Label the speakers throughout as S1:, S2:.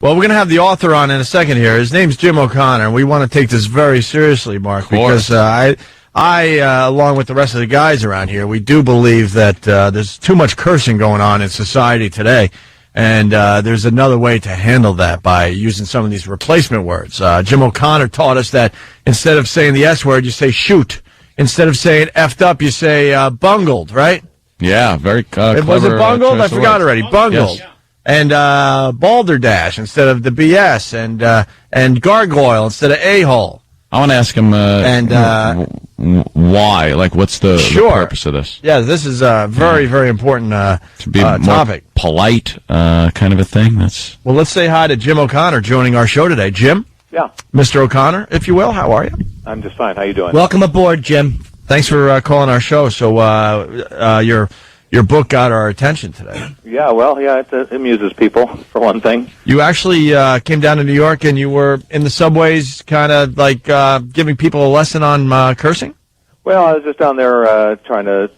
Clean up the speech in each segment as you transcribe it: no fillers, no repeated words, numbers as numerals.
S1: Well, we're going to have the author on in a second here. His name's Jim O'Connor, and we want to take this very seriously, Mark, because I, along with the rest of the guys around here, we do believe that there's too much cursing going on in society today, and there's another way to handle that by using some of these replacement words. Jim O'Connor taught us that instead of saying the S word, you say shoot. Instead of saying effed up, you say bungled, right?
S2: Yeah, very clever.
S1: Was it bungled? I forgot already. Bungled. Yes. And balderdash instead of the BS, and gargoyle instead of a-hole.
S2: I want to ask him why. Like, what's the purpose of this?
S1: Yeah, this is a very, very important
S2: to be
S1: topic.
S2: More polite kind of a thing. Well,
S1: let's say hi to Jim O'Connor joining our show today. Jim?
S3: Yeah.
S1: Mr. O'Connor, if you will, how are you?
S3: I'm just fine. How you doing?
S1: Welcome aboard, Jim. Thanks for calling our show. So your book got our attention today.
S3: Yeah, well, it amuses people, for one thing.
S1: You actually came down to New York, and you were in the subways kind of like giving people a lesson on cursing?
S3: Well, I was just down there trying to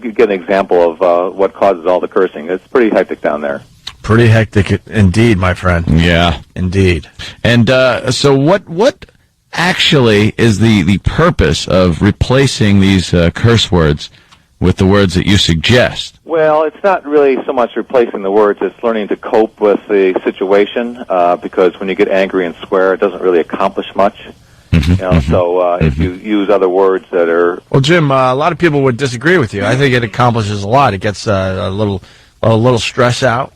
S3: get an example of what causes all the cursing. It's pretty hectic down there.
S1: Pretty hectic indeed, my friend.
S2: Yeah.
S1: Indeed.
S2: And so what actually is the purpose of replacing these curse words with the words that you suggest?
S3: Well, it's not really so much replacing the words, it's learning to cope with the situation, because when you get angry and swear, it doesn't really accomplish much. If you use other words that are...
S1: Well, Jim, a lot of people would disagree with you. I think it accomplishes a lot. It gets a little stress out.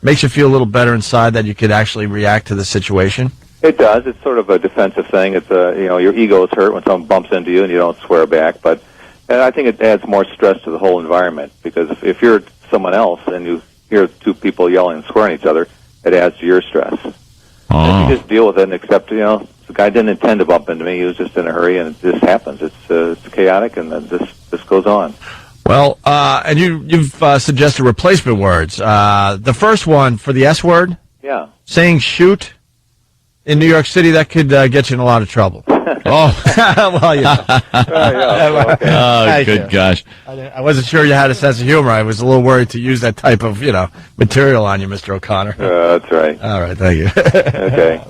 S1: Makes you feel a little better inside that you could actually react to the situation.
S3: It does. It's sort of a defensive thing. It's your ego is hurt when someone bumps into you and you don't swear back, but I think it adds more stress to the whole environment, because if you're someone else and you hear two people yelling and swearing at each other, it adds to your stress. And you just deal with it and accept, the guy didn't intend to bump into me. He was just in a hurry, and it just happens. It's chaotic, and then this goes on.
S1: Well, and you've suggested replacement words. The first one for the S word, saying shoot in New York City, that could get you in a lot of trouble. Well,
S2: okay. Good gosh.
S1: I wasn't sure you had a sense of humor. I was a little worried to use that type of, material on you, Mr. O'Connor.
S3: That's right.
S1: All right, thank you.
S3: Okay.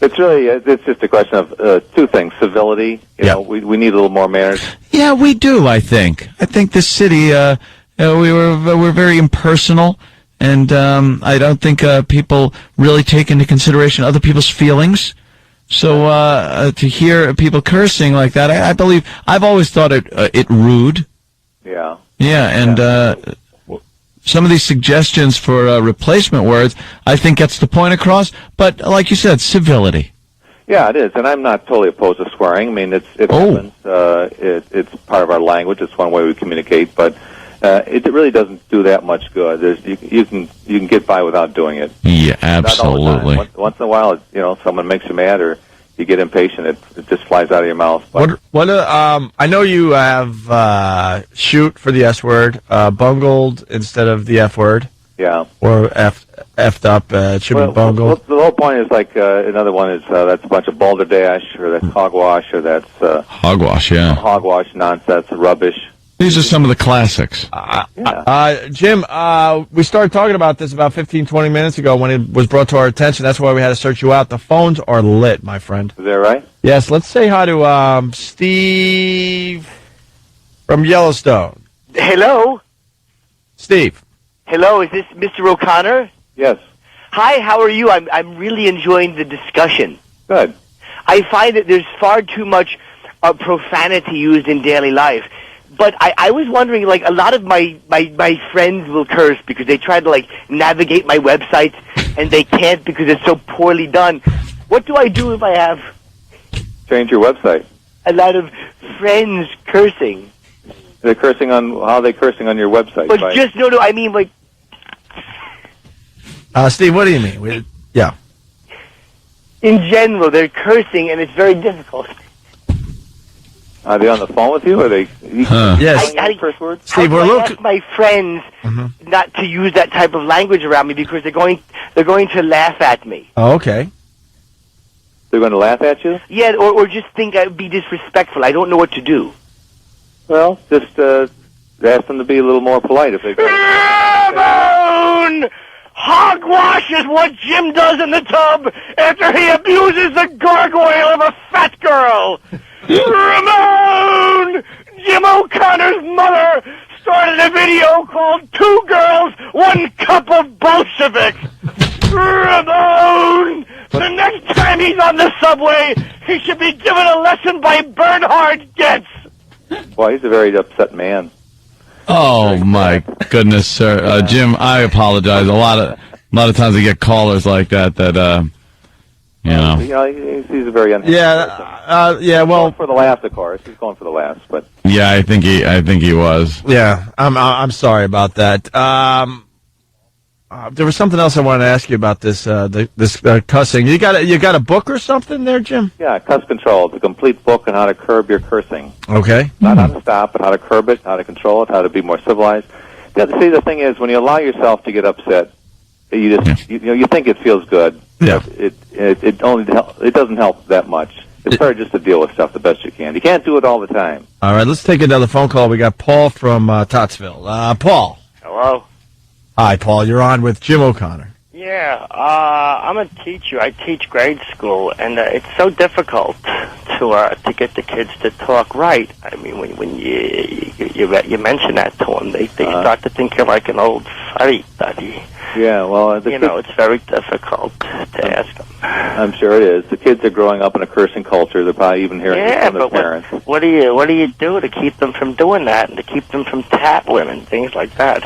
S3: It's just a question of two things. Civility. We need a little more manners.
S2: Yeah, we do, I think. I think this city, we're very impersonal. And I don't think people really take into consideration other people's feelings. So to hear people cursing like that, I believe I've always thought it rude.
S3: Yeah.
S2: Yeah, and some of these suggestions for replacement words, I think gets the point across. But like you said, civility.
S3: Yeah, it is, and I'm not totally opposed to swearing. I mean, it happens. It's part of our language. It's one way we communicate, but. It really doesn't do that much good. You can get by without doing it.
S2: Yeah, absolutely.
S3: Once in a while, someone makes you mad or you get impatient, it just flies out of your mouth. But
S1: I know you have shoot for the S word, bungled instead of the F word.
S3: Yeah.
S1: Or effed up. It should be bungled.
S3: Well, the whole point is like another one is that's a bunch of balderdash, or that's hogwash, or that's
S2: hogwash. Yeah.
S3: Hogwash, nonsense, rubbish.
S2: These are some of the classics.
S1: Jim, we started talking about this about 15, 20 minutes ago when it was brought to our attention. That's why we had to search you out. The phones are lit, my friend.
S3: Is that right?
S1: Yes, let's say hi to Steve from Yellowstone.
S4: Hello?
S1: Steve.
S4: Hello, is this Mr. O'Connor?
S3: Yes.
S4: Hi, how are you? I'm really enjoying the discussion.
S3: Good.
S4: I find that there's far too much profanity used in daily life. But I was wondering, like, a lot of my friends will curse because they try to, like, navigate my website, and they can't because it's so poorly done. What do I do if I have...
S3: Change your website.
S4: A lot of friends cursing.
S3: They're cursing on... How are they cursing on your website?
S4: But I mean, like...
S1: Steve, what do you mean? Yeah.
S4: In general, they're cursing, and it's very difficult.
S3: Are they on the phone with you? Or are they?
S1: Yes.
S3: First words?
S1: Steve,
S4: I ask my friends not to use that type of language around me because they're going to laugh at me.
S1: Oh, okay.
S3: They're going to laugh at you?
S4: Yeah, or just think I would be disrespectful. I don't know what to do.
S3: Well, just ask them to be a little more polite if they go.
S4: Moon! Hogwash is what Jim does in the tub after he abuses the gargoyle of a fat girl. Ramon! Jim O'Connor's mother started a video called 2 Girls, 1 Cup of Bolsheviks. Ramon! The next time he's on the subway, he should be given a lesson by Bernhard Goetz.
S3: Well, he's a very upset man.
S2: Oh my goodness, sir, Jim. I apologize. A lot of times I get callers like that. You know,
S3: he's a very unhappy person.
S1: Yeah. Well,
S3: He's going for the last, of course. He's going for the last, but
S2: yeah, I think he was.
S1: yeah. I'm sorry about that. There was something else I wanted to ask you about this cussing. You got a book or something there, Jim?
S3: yeah, Cuss Control. It's a complete book on how to curb your cursing.
S1: Okay.
S3: Not how to stop, but how to curb it, how to control it, how to be more civilized. See, the thing is, when you allow yourself to get upset, you just you think it feels good.
S1: Yeah.
S3: It doesn't help that much. It's better just to deal with stuff the best you can. You can't do it all the time.
S1: All right, let's take another phone call. We got Paul from Tottsville. Paul.
S4: Hello?
S1: Hi, Paul. You're on with Jim O'Connor.
S4: Yeah, I'm a teacher. I teach grade school, and it's so difficult to get the kids to talk right. I mean, when you mention that to them, they start to think you're like an old fuddy duddy.
S3: Yeah, well,
S4: it's very difficult to ask them.
S3: I'm sure it is. The kids are growing up in a cursing culture. They're probably even hearing it from their parents.
S4: What do you do to keep them from doing that, and to keep them from tattling and things like that?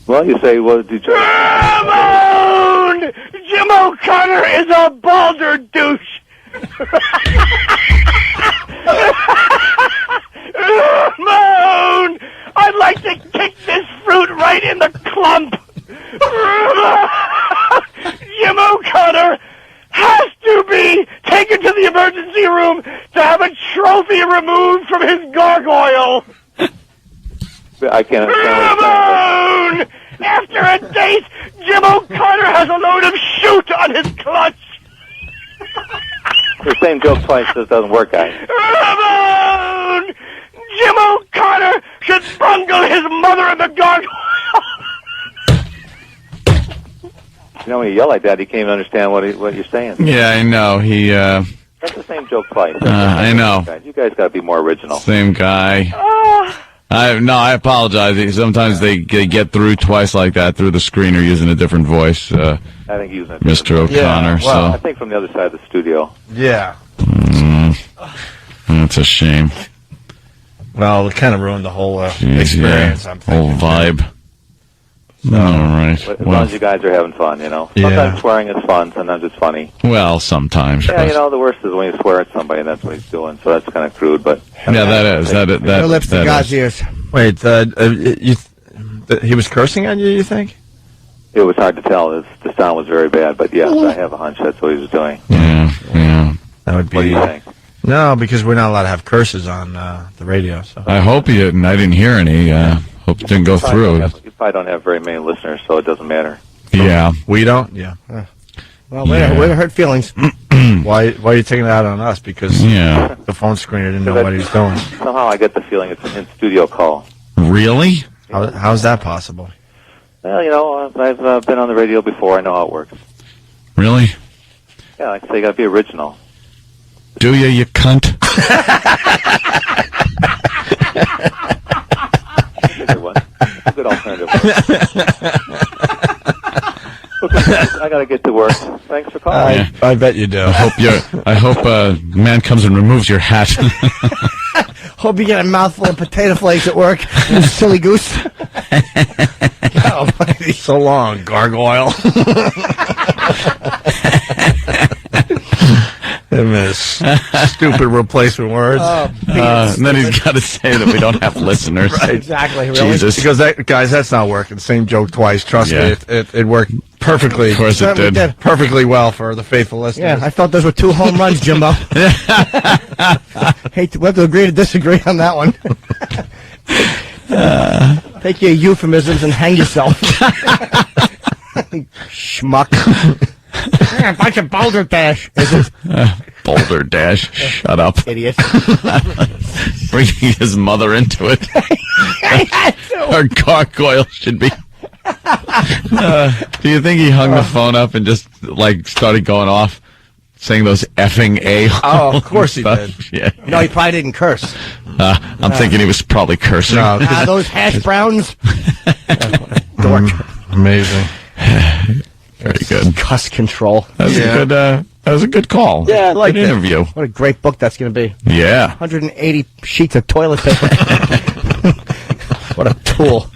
S3: Well, you say, well, do you try?
S4: Ramon! Jim O'Connor is a balder douche. Ramon! I'd like to kick this fruit right in the clump. Jim O'Connor has to be taken to the emergency room to have a trophy removed from his gargoyle.
S3: I can't understand what you're saying.
S4: After a date, Jim O'Connor has a load of shoot on his clutch.
S3: The same joke twice just doesn't work, guys.
S4: Ramon! Jim O'Connor should bungle his mother in the gargoyle.
S3: You know, when you yell like that, he can't even understand what you're saying.
S2: Yeah, I know.
S3: That's the same joke twice.
S2: I know.
S3: You guys got to be more original.
S2: Same guy. I apologize. Sometimes they get through twice like that through the screener using a different voice.
S3: I think using a
S2: Mr. O'Connor.
S1: Yeah, well,
S3: I think from the other side of the studio.
S1: Yeah.
S2: That's a shame.
S1: Well, it kind of ruined the whole experience.
S2: Yeah,
S1: I'm thinking.
S2: whole vibe. All right.
S3: But as long as you guys are having fun, you know.
S1: Yeah.
S3: Sometimes swearing is fun. Sometimes it's funny.
S2: Well, sometimes.
S3: Yeah, you know, the worst is when you swear at somebody, and that's what he's doing. So that's kind of crude, but
S2: Yeah, that is. That
S5: Your lips to
S2: that
S5: God's
S2: is.
S5: ears.
S1: Wait, he was cursing on you, you think?
S3: it was hard to tell. The sound was very bad, but yes, I have a hunch that's what he was doing.
S2: Yeah.
S1: That would be.
S3: What do you think?
S1: No, because we're not allowed to have curses on the radio. So.
S2: I hope you didn't. I didn't hear any. Hope it didn't go through.
S3: You probably don't have very many listeners, so it doesn't matter.
S2: Yeah.
S1: We don't? Yeah.
S5: Well, way to hurt feelings.
S1: Why are you taking it out on us? Because
S2: Yeah.
S1: the phone screener didn't know what he was doing.
S3: Somehow I get the feeling it's an in-studio call.
S2: Really?
S1: How's that possible?
S3: Well, you know, I've been on the radio before. I know how it works.
S2: Really?
S3: Yeah, like I say, you got to be original.
S2: Do you cunt?
S3: Good one. Good alternative. I got to get to work. Thanks for calling.
S1: I bet you do.
S2: I hope a man comes and removes your hat.
S5: Hope you get a mouthful of potato flakes at work, you silly goose.
S1: Almighty, so long, gargoyle. And this stupid replacement words.
S2: And then he's got to say that we don't have listeners.
S1: Right.
S5: Exactly, really.
S2: Jesus.
S1: Because guys, that's not working. Same joke twice. Trust
S2: Yeah.
S1: me, it worked perfectly.
S2: Of course it
S5: Certainly
S2: did.
S1: Perfectly well for the faithful listeners.
S5: Yeah, I thought those were 2 home runs, Jimbo. We have to agree to disagree on that one. Take your euphemisms and hang yourself. Schmuck. A bunch of boulder dash. Is it?
S2: Boulder Dash. Shut up.
S5: Idiot.
S2: Bringing his mother into it. Our gargoyle should be Do you think he hung the phone up and just like started going off, saying those effing a-holes?
S1: Oh, of course he did.
S2: Yeah.
S5: No, he probably didn't curse.
S2: I'm thinking he was probably cursing.
S1: No,
S5: Those hash browns. Dork.
S1: amazing.
S2: Very good.
S5: Cuss control.
S2: That was a good. That was a good call.
S5: Yeah, I like
S2: good
S5: that.
S2: interview.
S5: What a great book that's going to be.
S2: Yeah.
S5: 180 sheets of toilet paper. What a tool.